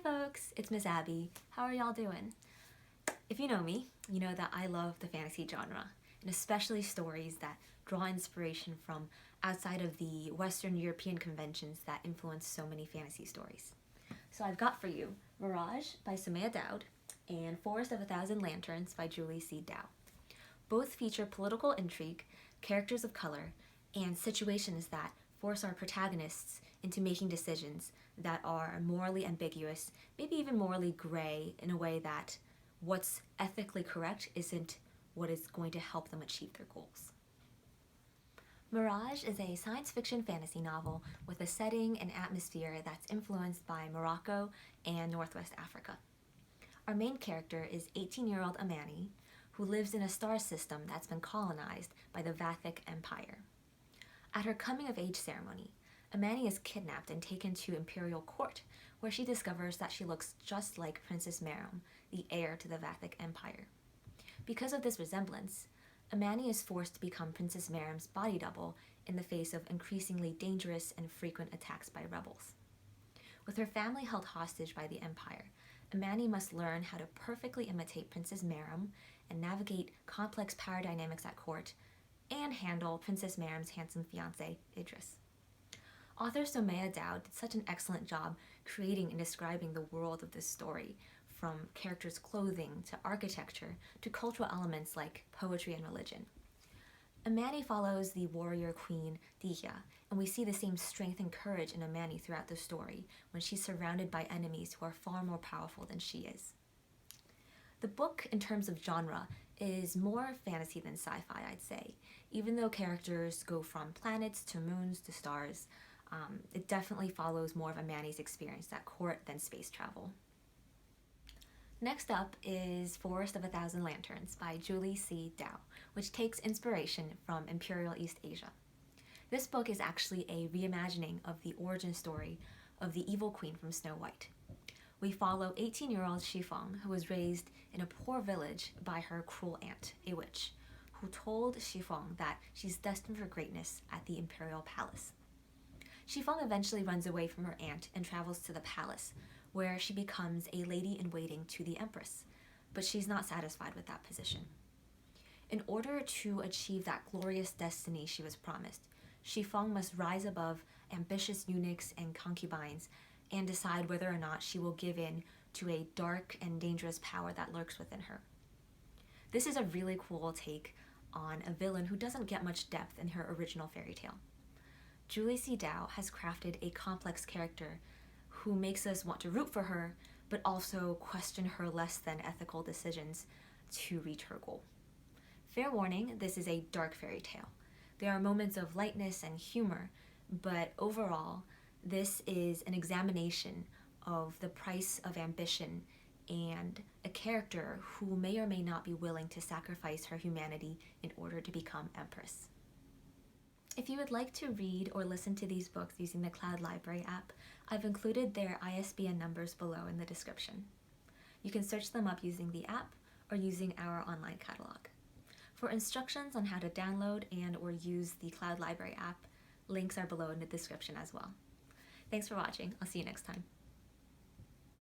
folks, it's Miss Abby. How are y'all doing? If you know me, you know that I love the fantasy genre, and especially stories that draw inspiration from outside of the Western European conventions that influence so many fantasy stories. So I've got for you Mirage by Sumaya Daud and Forest of a Thousand Lanterns by Julie C. Dow. Both feature political intrigue, characters of color, and situations that force our protagonists into making decisions that are morally ambiguous, maybe even morally gray, in a way that what's ethically correct isn't what is going to help them achieve their goals. Mirage is a science fiction fantasy novel with a setting and atmosphere that's influenced by Morocco and Northwest Africa. Our main character is 18-year-old Amani, who lives in a star system that's been colonized by the Vathic Empire. At her coming-of-age ceremony, Amani is kidnapped and taken to imperial court, where she discovers that she looks just like Princess Meram, the heir to the Vathic Empire. Because of this resemblance, Amani is forced to become Princess Meram's body double in the face of increasingly dangerous and frequent attacks by rebels. With her family held hostage by the Empire, Amani must learn how to perfectly imitate Princess Meram and navigate complex power dynamics at court, and handle Princess Meram's handsome fiancé, Idris. Author Sumaya Daud did such an excellent job creating and describing the world of this story, from characters' clothing to architecture to cultural elements like poetry and religion. Amani follows the warrior queen Dihya, and we see the same strength and courage in Amani throughout the story when she's surrounded by enemies who are far more powerful than she is. The book, in terms of genre, is more fantasy than sci-fi, I'd say. Even though characters go from planets to moons to stars, it definitely follows more of Amani's experience at court than space travel. Next up is Forest of a Thousand Lanterns by Julie C. Dow, which takes inspiration from Imperial East Asia. This book is actually a reimagining of the origin story of the evil queen from Snow White. We follow 18-year-old Shifeng, who was raised in a poor village by her cruel aunt, a witch, who told Shifeng that she's destined for greatness at the imperial palace. Shifeng eventually runs away from her aunt and travels to the palace, where she becomes a lady-in-waiting to the empress, but she's not satisfied with that position. In order to achieve that glorious destiny she was promised, Shifeng must rise above ambitious eunuchs and concubines and decide whether or not she will give in to a dark and dangerous power that lurks within her. This is a really cool take on a villain who doesn't get much depth in her original fairy tale. Julie C. Dow has crafted a complex character who makes us want to root for her, but also question her less than ethical decisions to reach her goal. Fair warning, this is a dark fairy tale. There are moments of lightness and humor, but overall, this is an examination of the price of ambition and a character who may or may not be willing to sacrifice her humanity in order to become empress. If you would like to read or listen to these books using the Cloud Library app, I've included their ISBN numbers below in the description. You can search them up using the app or using our online catalog. For instructions on how to download and or use the Cloud Library app, links are below in the description as well. Thanks for watching. I'll see you next time.